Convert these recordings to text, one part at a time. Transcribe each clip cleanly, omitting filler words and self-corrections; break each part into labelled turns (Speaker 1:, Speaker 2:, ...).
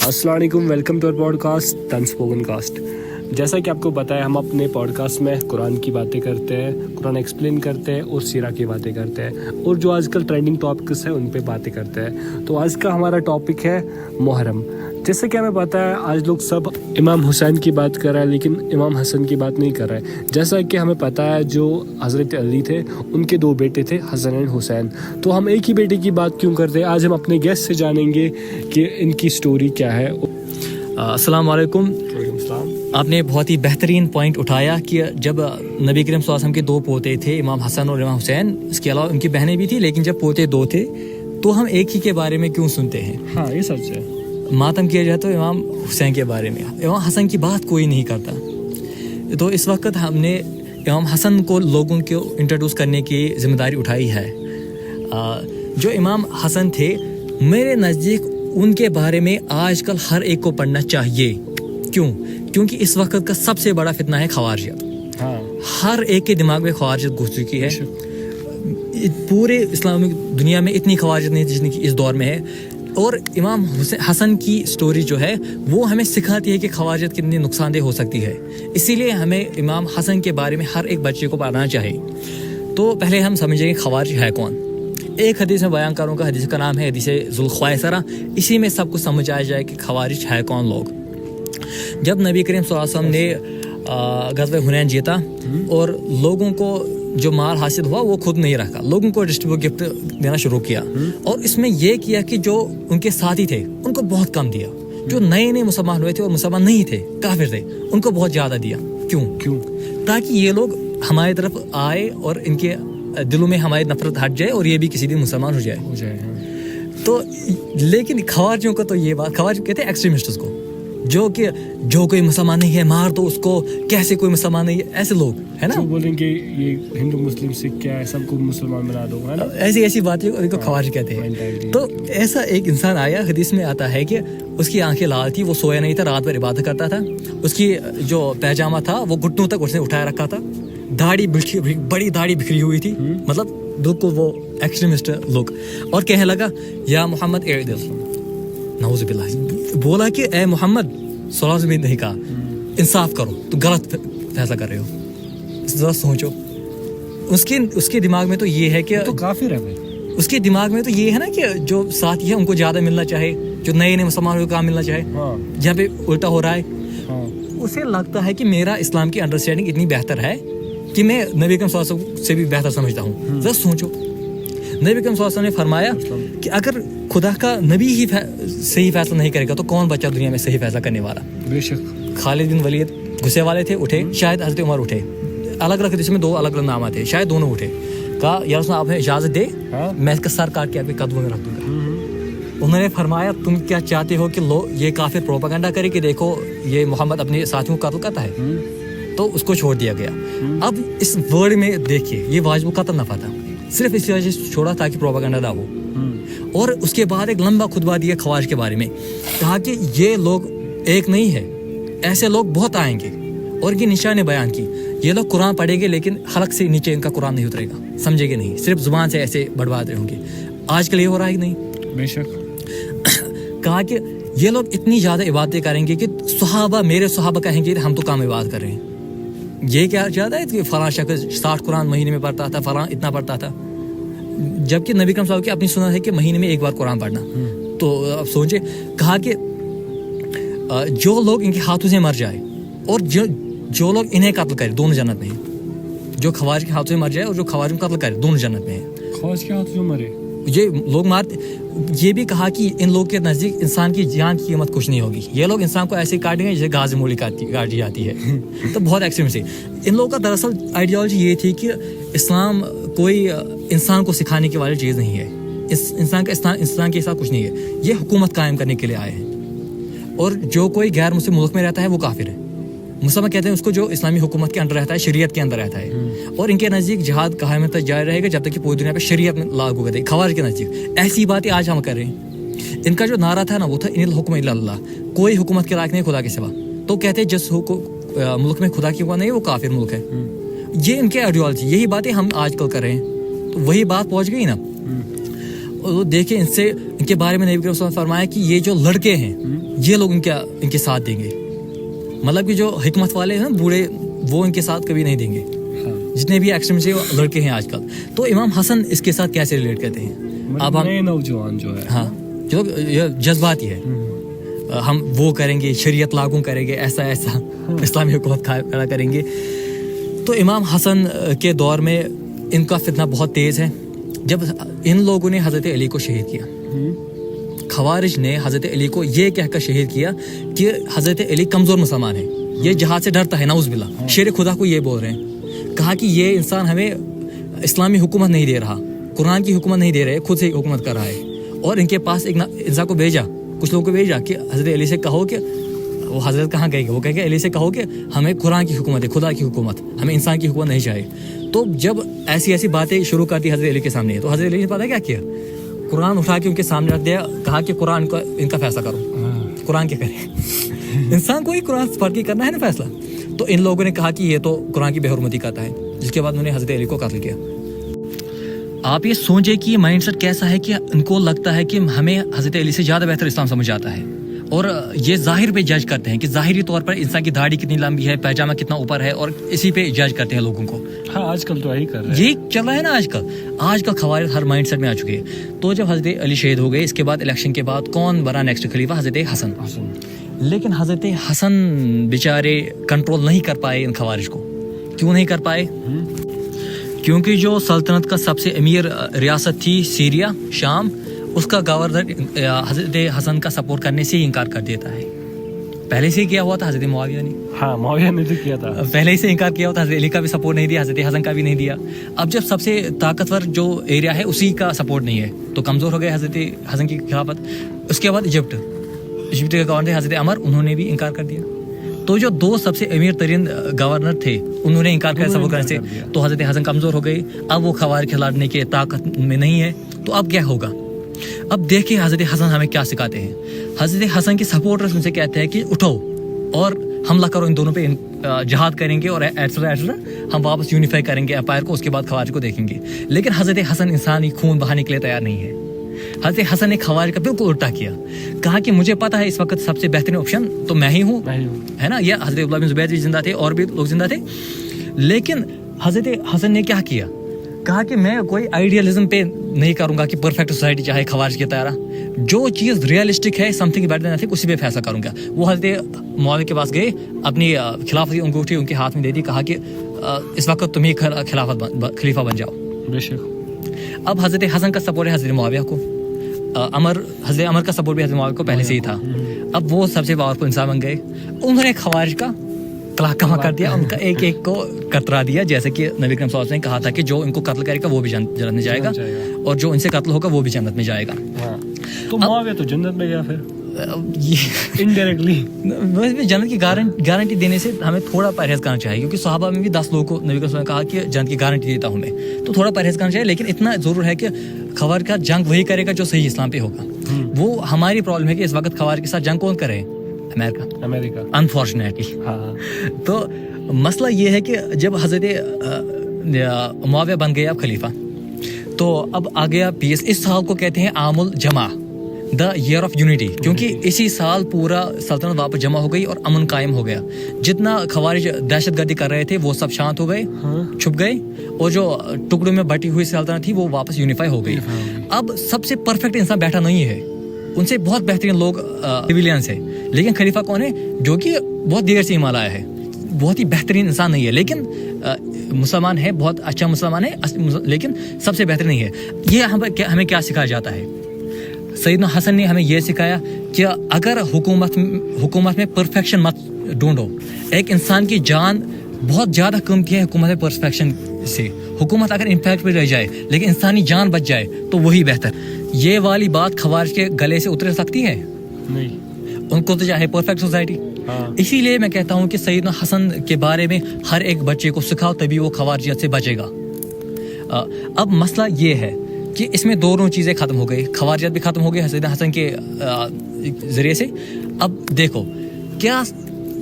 Speaker 1: अस्सलाम वालेकुम, welcome to our podcast Unspoken Cast. जैसा कि आपको पता है, हम अपने पॉडकास्ट में कुरान की बातें करते हैं, कुरान एक्सप्लेन करते हैं और सीरा की बातें करते हैं, और जो आजकल ट्रेंडिंग टॉपिक्स हैं उन पे बातें करते हैं। तो आज का हमारा टॉपिक है मुहर्रम। जैसे कि हमें पता है, आज लोग सब इमाम हुसैन की बात कर रहे हैं, लेकिन इमाम हसन की बात नहीं कर रहे। जैसा कि हमें पता है, जो हज़रत अली थे उनके दो बेटे थे, हसन एंड हुसैन। तो हम एक ही बेटे की बात क्यों करते हैं? आज हम अपने गेस्ट से जानेंगे कि इनकी स्टोरी क्या है।
Speaker 2: अस्सलाम वालेकुम। आपने बहुत ही बेहतरीन पॉइंट उठाया कि जब नबी करीम सल्लल्लाहु अलैहि वसल्लम के दो पोते थे, इमाम हसन और इमाम हुसैन, इसके अलावा उनकी बहनें भी थी, लेकिन जब पोते दो थे तो हम एक ही के बारे में क्यों सुनते हैं?
Speaker 1: हाँ, ये सच है।
Speaker 2: मातम किया जाए तो इमाम हुसैन के बारे में, इमाम हसन की बात कोई नहीं करता। तो इस वक्त हमने इमाम हसन को लोगों को इंट्रोड्यूस करने की जिम्मेदारी उठाई है। जो इमाम हसन थे, मेरे नज़दीक उनके बारे में आजकल हर एक को पढ़ना चाहिए। क्यों? क्योंकि इस वक्त का सबसे बड़ा फितना है ख़वारियत।
Speaker 1: हाँ,
Speaker 2: हर एक के दिमाग में ख़वारियत घुस चुकी है। पूरे इस्लामिक दुनिया में इतनी ख़वारियत नहीं जितनी कि इस दौर में है। और इमाम हसन की स्टोरी जो है वो हमें सिखाती है कि ख़वारियत कितनी नुकसानदेह हो सकती है। इसीलिए हमें इमाम हसन के बारे में हर एक बच्चे को पढ़ना चाहिए। तो पहले हम समझेंगे ख़वारिज है कौन। एक हदीस में बयान करूँगा, हदीस का नाम है हदीस ज़ुल्ख़ुवैसरा। इसी में सब कुछ समझ आ जाए कि ख़वारिज है कौन लोग। जब नबी करीम सल्लल्लाहु अलैहि वसल्लम ने ग़ज़वा हुनैन जीता और लोगों को जो माल हासिल हुआ वो खुद नहीं रखा, लोगों को डिस्ट्रीब्यूट गिफ्ट देना शुरू किया। और इसमें यह किया कि जो उनके साथी थे उनको बहुत कम दिया। जो नए नए मुसलमान हुए थे और मुसलमान नहीं थे, काफिर थे, उनको बहुत ज़्यादा दिया। क्यों? ताकि ये लोग हमारी तरफ आए और इनके दिलों में हमारी नफरत हट जाए और ये भी किसी दिन मुसलमान हो जाए। तो लेकिन खवारियों को तो ये बात, खवारिज कहते हैं एक्सट्रीमिस्ट को, जो कोई मुसलमान नहीं है मार दो उसको, कैसे कोई मुसलमान नहीं है, ऐसे लोग है ना,
Speaker 1: जो बोलेंगे ये हिंदू मुस्लिम सिख क्या है, सबको मुसलमान बना दो, है ना,
Speaker 2: ऐसी बातें उनको खवारिज कहते हैं। तो ऐसा एक इंसान आया, हदीस में आता है कि उसकी आंखें लाल थी, वो सोया नहीं था, रात भर इबादत करता था, उसकी जो पैजामा था वो घुटनों तक उसने उठाया रखा था, दाढ़ी बड़ी दाढ़ी बिखरी हुई थी, मतलब बिल्कुल वो एक्सट्रीमिस्ट लोग। और कहने लगा, या मोहम्मद नऊज़ुबिल्लाह, बोला कि ए मोहम्मद सल्लल्लाहु अलैहि वसल्लम नहीं कहा, इंसाफ करो, तुम गलत फैसला कर रहे हो। जरा सोचो, उसके दिमाग में तो ये है कि
Speaker 1: तो काफिर है भाई।
Speaker 2: उसके दिमाग में तो ये है ना कि जो साथी है उनको ज्यादा मिलना चाहे, जो नए नए मुसलमान को काम मिलना चाहे।
Speaker 1: हाँ।
Speaker 2: जहाँ पे उल्टा हो रहा है।
Speaker 1: हाँ।
Speaker 2: उसे लगता है कि मेरा इस्लाम की अंडरस्टैंडिंग इतनी बेहतर है कि मैं नबी करीम सल्लल्लाहु अलैहि वसल्लम से भी बेहतर समझता हूँ। जरा सोचो, नबी करीम सल्लल्लाहु अलैहि वसल्लम ने फरमाया कि अगर खुदा का नबी ही सही फैसला नहीं करेगा तो कौन बचा दुनिया में सही फैसला करने वाला? बेशक खालिद बिन वलीद गुस्से वाले थे, उठे, शायद हज़रत उमर उठे, अलग अलग हदीस में दो अलग अलग नाम आते हैं, शायद दोनों उठे, कहा या रसूल आप हमें इजाज़त दे, मैं इसका सर काट के आपके कदमों में रख दूंगा। उन्होंने फरमाया, तुम क्या चाहते हो कि ये काफिर प्रोपेगेंडा करे कि देखो ये मोहम्मद अपने साथियों को कत्ल करता है? तो उसको छोड़ दिया गया। अब इस वर्ड में देखिए, ये वाजिब कत्ल नफा था, सिर्फ इस वजह से छोड़ा ताकि प्रोपेगेंडा ना हो। और उसके बाद एक लंबा खुतबा दिया खवारिज के बारे में, कहा कि ये लोग एक नहीं है, ऐसे लोग बहुत आएंगे, और ये निशाने बयान की, ये लोग कुरान पढ़ेंगे लेकिन हलक से नीचे इनका कुरान नहीं उतरेगा, समझेंगे नहीं, सिर्फ जुबान से ऐसे बड़बाद रहे होंगे। आजकल ये हो रहा है कि नहीं? बेशक। कहा कि ये लोग इतनी ज्यादा इबादतें करेंगे कि सहाबा, मेरे सहाबा कहेंगे हम तो काम इबादत कर रहे हैं। ये क्या ज्यादा है कि फलां शख्स 60 कुरान महीने में पढ़ता था, फलां इतना पढ़ता था, जबकि नबी करीम साहब की अपनी सुन्नत है कि महीने में एक बार कुरान पढ़ना। तो अब सोचे, कहा कि जो लोग इनके हाथों से मर जाए और जो लोग इन्हें कत्ल करे, दोनों जन्नत में हैं। जो खवारिज के हाथों से मर जाए और जो खवारिज को कत्ल करे, दोनों जन्नत में हैं।
Speaker 1: खवारिज के हाथों से मरे
Speaker 2: ये लोग मारते। ये भी कहा कि इन लोग के नज़दीक इंसान की जान की कीमत कुछ नहीं होगी, ये लोग इंसान को ऐसे काटेंगे जैसे घास मूली काटी जाती है। तो बहुत एक्सट्रीम से इन लोगों का दरअसल आइडियोलॉजी ये थी कि इस्लाम कोई इंसान को सिखाने की वाली चीज़ नहीं है, इंसान के साथ कुछ नहीं है, ये हुकूमत कायम करने के लिए आए हैं। और जो कोई गैर मुस्लिम मुल्क में रहता है वो काफिर है। मुसलमान कहते हैं उसको जो इस्लामी हुकूमत के अंदर रहता है, शरीयत के अंदर रहता है। और इनके नज़दीक जिहाद कायम तक जारी रहेगा जब तक कि पूरी दुनिया पे शरीयत लागू कर देगी। खवारिज के नज़दीक ऐसी बातें आज हम कर रहे हैं। इनका जो नारा था ना वो था इनिल हुक्म इल्ला अल्लाह, कोई हुकूमत के लायक नहीं खुदा के सिवा। तो कहते हैं जिस मुल्क में खुदा की हुआ नहीं वो काफिर मुल्क है। ये इनके आइडियोलॉजी, यही बातें हम आजकल कर रहे हैं। तो वही बात पहुंच गई ना। देखिए इनसे کے بارے میں نبی کریم صلی اللہ علیہ وسلم نے فرمایا کہ یہ جو لڑکے ہیں یہ لوگ ان کے ساتھ دیں گے. مطلب کہ جو حکمت والے ہیں بوڑھے وہ ان کے ساتھ کبھی نہیں دیں گے, جتنے بھی ایکسٹریم سے لڑکے ہیں آج کل. تو امام حسن اس کے ساتھ کیسے ریلیٹ کرتے ہیں؟ اب ہم
Speaker 1: نوجوان جو ہے
Speaker 2: ہاں جو جذباتی ہے, ہم وہ کریں گے, شریعت لاگو کریں گے, ایسا اسلامی حکومت کھڑا کریں گے. تو امام حسن کے دور میں ان کا فتنہ بہت تیز ہے. جب ان لوگوں نے حضرت علی کو شہید کیا, خوارج نے حضرت علی کو یہ کہہ کر شہید کیا کہ حضرت علی کمزور مسلمان ہے, یہ جہاد سے ڈرتا ہے, نعوذ باللہ, شیر خدا کو یہ بول رہے ہیں. کہا کہ یہ انسان ہمیں اسلامی حکومت نہیں دے رہا, قرآن کی حکومت نہیں دے رہے, خود سے حکومت کر رہا ہے. اور ان کے پاس ایک انسان کو بھیجا, کچھ لوگوں کو بھیجا کہ حضرت علی سے کہو کہ وہ حضرت کہاں گئے, وہ کہ علی سے کہو کہ ہمیں قرآن کی حکومت ہے, خدا کی حکومت, ہمیں انسان کی حکومت نہیں چاہیے. تو جب ایسی باتیں شروع کرتی حضرت علی کے سامنے, تو حضرت علی نے پتا کیا قرآن اٹھا کے ان کے سامنے رکھ دیا, کہا کہ قرآن کا ان کا فیصلہ کرو, قرآن کیا کرے, انسان کو ہی قرآن پڑھ کے کرنا ہے نا فیصلہ. تو ان لوگوں نے کہا کہ یہ تو قرآن کی بے حرمتی کرتا ہے, جس کے بعد انہوں نے حضرت علی کو قتل کیا. آپ یہ سوچیں کہ یہ مائنڈ سیٹ کیسا ہے کہ ان کو لگتا ہے کہ ہمیں حضرت علی سے زیادہ بہتر اسلام سمجھ آتا ہے, اور یہ ظاہر پہ جج کرتے ہیں کہ ظاہری طور پر انسان کی داڑھی کتنی لمبی ہے, پیجامہ کتنا اوپر ہے, اور اسی پہ جج کرتے ہیں لوگوں کو.
Speaker 1: ہاں آج کل تو یہی کر رہے ہیں,
Speaker 2: یہی چل رہا ہے نا آج کل خوارج ہر مائنڈ سیٹ میں آ چکے ہیں. تو جب حضرت علی شہید ہو گئے, اس کے بعد الیکشن کے بعد کون بنا نیکسٹ خلیفہ؟ حضرت حسن. لیکن حضرت حسن بیچارے کنٹرول نہیں کر پائے ان خوارج کو. کیوں نہیں کر پائے؟ کیونکہ جو سلطنت کا سب سے امیر ریاست تھی سیریا, شام, اس کا گورنر حضرت حسن کا سپورٹ کرنے سے ہی انکار کر دیتا ہے. پہلے سے ہی کیا ہوا تھا حضرت معاویہ نے.
Speaker 1: ہاں معاویہ نے تو کیا تھا,
Speaker 2: پہلے ہی سے انکار کیا ہوا تھا. حضرت علی کا بھی سپورٹ نہیں دیا, حضرت حسن کا بھی نہیں دیا. اب جب سب سے طاقتور جو ایریا ہے اسی کا سپورٹ نہیں ہے, تو کمزور ہو گئے حضرت حسن کی خلافت. اس کے بعد ایجپٹ کے گورنر تھے حضرت عمر, انہوں نے بھی انکار کر دیا. تو جو دو سب سے امیر ترین گورنر تھے انہوں نے انکار کیا سپورٹ کرنے سے, تو حضرت حسن کمزور ہو گئے. اب وہ خوارج کے لڑنے کی طاقت میں نہیں ہے, تو اب کیا ہوگا؟ اب دیکھیں حضرت حسن ہمیں کیا سکھاتے ہیں. حضرت حسن کے سپورٹرز ان سے کہتے ہیں کہ اٹھو اور حملہ کرو ان دونوں پہ, جہاد کریں گے اور ایٹسٹرا ہم واپس یونیفائی کریں گے امپائر کو, اس کے بعد خوارج کو دیکھیں گے. لیکن حضرت حسن انسانی خون بہانے کے لیے تیار نہیں ہے. حضرت حسن نے خوارج کا بالکل الٹا کیا, کہا کہ مجھے پتا ہے اس وقت سب سے بہترین آپشن تو میں ہی ہوں, ہے نا. یہ حضرت عبداللہ بن زبیر بھی زندہ تھے اور بھی لوگ زندہ تھے. لیکن حضرت حسن نے کیا کیا, کہا کہ میں کوئی آئیڈیالزم پہ نہیں کروں گا کہ پرفیکٹ سوسائٹی چاہے خوارج کی طرح, جو چیز ریئلسٹک ہے some thing better than nothing اسی پہ فیصلہ کروں گا. وہ حضرت معاویہ کے پاس گئے, اپنی خلافتی انگوٹھی ان کے ہاتھ میں دے دی, کہا کہ اس وقت تم ہی خلیفہ بن جاؤ. بے شک. اب حضرت حسن کا سپورٹ ہے حضرت معاویہ کو, حضرت عمر کا سپورٹ بھی حضرت معاویہ کو پہلے سے ہی تھا. اب وہ سب سے پاورفل انسان بن گئے. انہوں نے خوارج کا کما کر دیا, ان کا ایک ایک کو کترا دیا, جیسے کہ نبی کریم صلی اللہ علیہ وسلم نے کہا تھا کہ جو ان کو قتل کرے گا وہ بھی جنت میں جائے گا, اور جو ان سے قتل ہوگا وہ بھی جنت میں جائے گا.
Speaker 1: تو معاویہ تو جنت میں گیا پھر انڈائریکٹلی.
Speaker 2: جنت کی گارنٹی دینے سے ہمیں تھوڑا پرہیز کرنا چاہیے, کیونکہ صحابہ میں بھی 10 لوگوں کو نبی کریم نے کہا کہ جنت کی گارنٹی دیتا ہوں میں, تو تھوڑا پرہیز کرنا چاہیے. لیکن اتنا ضرور ہے کہ خوارج کا جنگ وہی کرے گا جو صحیح اسلام پہ ہوگا. وہ ہماری پرابلم ہے کہ اس وقت خوارج کے ساتھ جنگ کون کرے؟ امریکہ انفارچونیٹلی. تو مسئلہ یہ ہے کہ جب حضرت معاویہ بن گیا اب خلیفہ, تو اب آ گیا پیس. اس سال کو کہتے ہیں عام الجمع, دا ایئر آف یونٹی, کیونکہ اسی سال پورا سلطنت واپس جمع ہو گئی اور امن قائم ہو گیا. جتنا خوارج دہشت گردی کر رہے تھے وہ سب شانت ہو گئے, چھپ گئے, اور جو ٹکڑوں میں بٹی ہوئی سلطنت تھی وہ واپس یونیفائی ہو گئی. اب سب سے پرفیکٹ انسان بیٹھا نہیں ہے, ان سے بہت بہترین لوگ سویلینس ہے. لیکن خلیفہ کون ہے؟ جو کہ بہت دیر سے ایمان آیا ہے, بہت ہی بہترین انسان نہیں ہے, لیکن مسلمان ہے, بہت اچھا مسلمان ہے, لیکن سب سے بہتر نہیں ہے. یہ ہمیں کیا سکھایا جاتا ہے؟ سیدنا حسن نے ہمیں یہ سکھایا کہ اگر حکومت میں پرفیکشن مت ڈھونڈو. ایک انسان کی جان بہت زیادہ قیمتی ہے حکومت میں پرفیکشن سے. حکومت اگر امپیکٹ پہ رہ جائے لیکن انسانی جان بچ جائے تو وہی بہتر. یہ والی بات خوارج کے گلے سے اتر سکتی ہے؟ نہیں. ان کو تو چاہے پرفیکٹ سوسائٹی. اسی لیے میں کہتا ہوں کہ سیدنا حسن کے بارے میں ہر ایک بچے کو سکھاؤ, تبھی وہ خوارجیت سے بچے گا. اب مسئلہ یہ ہے کہ اس میں دونوں چیزیں ختم ہو گئی, خوارجیت بھی ختم ہو گئی سیدنا حسن کے ذریعے سے. اب دیکھو کیا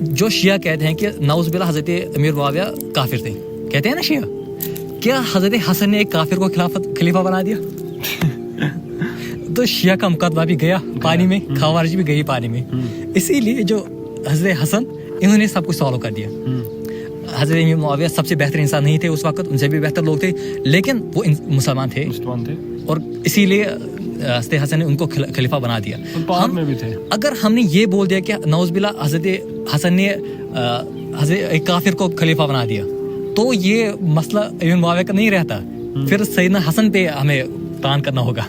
Speaker 2: جو شیعہ کہتے ہیں کہ نعوذ باللہ حضرت امیر معاویہ کافر تھے, کہتے ہیں نا شیعہ, کیا حضرت حسن نے ایک کافر کو خلیفہ بنا دیا؟ तो शिया का मुकदमा भी गया पानी में, खवारिज भी गई पानी में। इसीलिए जो हजरत हसन इन्होंने सब कुछ सॉल्व कर दिया। हजरत इमाम मुआविया सबसे बेहतर इंसान नहीं थे उस वक्त, उनसे भी बेहतर लोग थे, लेकिन वो मुसलमान थे और इसीलिए हजरत हसन ने उनको खलीफा बना दिया।
Speaker 1: हम में भी थे।
Speaker 2: अगर हमने ये बोल दिया कि नौज़बिल्ला हजरत हसन ने हजरत एक काफिर को खलीफा बना दिया, तो ये मसला इमाम मुआविया का नहीं रहता, फिर सैयदना हसन पे हमें तान करना होगा।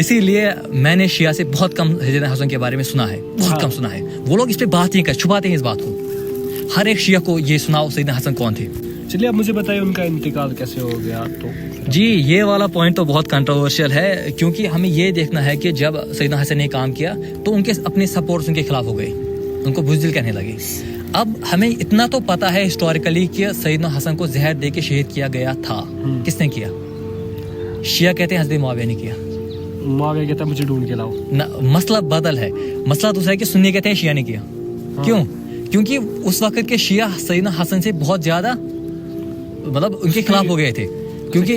Speaker 2: इसीलिए मैंने शिया से बहुत कम हजरत हसन के बारे में सुना है, बहुत कम सुना है। वो लोग इस पे बात नहीं करते, छुपाते हैं इस बात को। हर एक शिया को ये सुनाओ सैयदना हसन कौन थे।
Speaker 1: चलिए अब मुझे बताइए उनका इंतकाल कैसे हो गया। तो
Speaker 2: जी ये वाला पॉइंट तो बहुत कंट्रोवर्शियल है, क्योंकि हमें ये देखना है कि जब सैयदना हसन ने काम किया तो उनके अपने सपोर्ट्स उनके खिलाफ हो गए, उनको बुज़दिल कहने लगे। अब हमें इतना तो पता है हिस्टोरिकली कि सैयदना हसन को जहर दे के शहीद किया गया था। किसने किया? शिया कहते हैं हजरत मुआविया ने किया।
Speaker 1: मुआविया कहता है मुझे ढूंढ के लाओ।
Speaker 2: मसला बदल है, मसला दूसरा है कि सुन्नी कहते हैं शिया ने किया। क्यों? क्योंकि उस वक्त के शिया सैयदना हसन से बहुत ज्यादा मतलब उनके खिलाफ हो गए थे, क्योंकि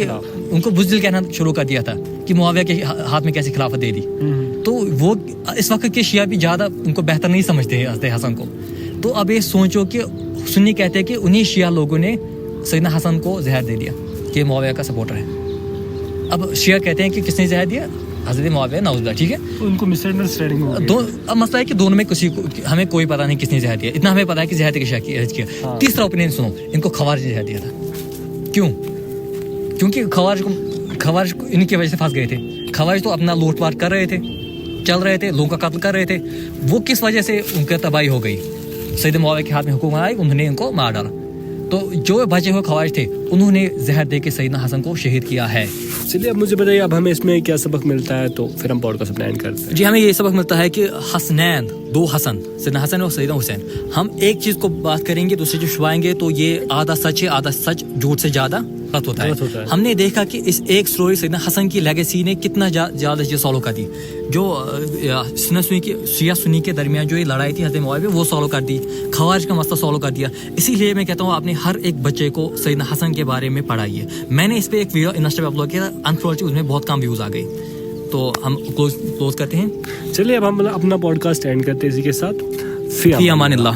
Speaker 2: उनको बुज़दिल कहना शुरू कर दिया था कि मुआविया के हाथ में कैसे खिलाफत दे दी। तो वो इस वक्त के शिया भी ज्यादा उनको बेहतर नहीं समझते हैं हजरत हसन को। तो अब ये सोचो कि सुन्नी कहते हैं कि उन्हीं शिया लोगों ने सैयदना हसन को जहर दे दिया कि मुआविया का सपोर्टर है। अब शिया कहते हैं कि किसने जहर दिया? हजरत मुआविया नौज़बिल्लाह। ठीक है,
Speaker 1: उनको मिसअंडरस्टैंडिंग हो गई।
Speaker 2: अब मसला है कि दोनों में किसी को हमें कोई पता नहीं किसने जहर दिया, इतना हमें पता है कि जहर शिया किया। तीसरा ओपिनियन सुनो, इनको खवारिज ने जहर दिया था। क्यों? क्योंकि खवारिज को इनकी वजह से फंस गए थे। खवारिज तो अपना लूटपाट कर रहे थे, चल रहे थे, लोगों का कत्ल कर रहे थे। वो किस वजह से उनकी तबाही हो गई? सैयद मुआविया के हाथ में हुकूमत आई, उन्होंने इनको मार डाला। तो जो बचे हुए खवारिज थे उन्होंने जहर दे के सैयदना हसन को शहीद किया है।
Speaker 1: चलिए अब मुझे बताइए अब हमें इसमें क्या सबक मिलता है, तो फिर हम पॉडकास्ट प्लान करते हैं।
Speaker 2: जी हमें ये सबक मिलता है कि हसनैन, दो हसन, सैयदना हसन और सैयदना हुसैन, हम एक चीज को बात करेंगे दूसरे जो छुपाएंगे तो ये आधा सच है, आधा सच झूठ से ज्यादा गलत होता है। हमने देखा कि इस एक स्टोरी सैयदना हसन की लेगेसी ने कितना ज्यादा चीज सॉल्व कर दी। जो शिया सुन्नी के दरमियान जो ये लड़ाई थी हजरत मुआविया, वो सॉल्व कर दी। खवारिज का मसला सॉल्व कर दिया। इसीलिए मैं कहता हूँ अपने हर एक बच्चे को सैयदना हसन के बारे में पढ़ाइए। मैंने इस पे एक वीडियो इंस्टा पे अपलोड किया, अनफॉर्चुनेटली उसमें बहुत कम व्यूज आ गई। तो हम क्लोज करते हैं।
Speaker 1: चलिए अब हम अपना पॉडकास्ट एंड करते हैं इसी के साथ।
Speaker 2: फी अमानिल्लाह।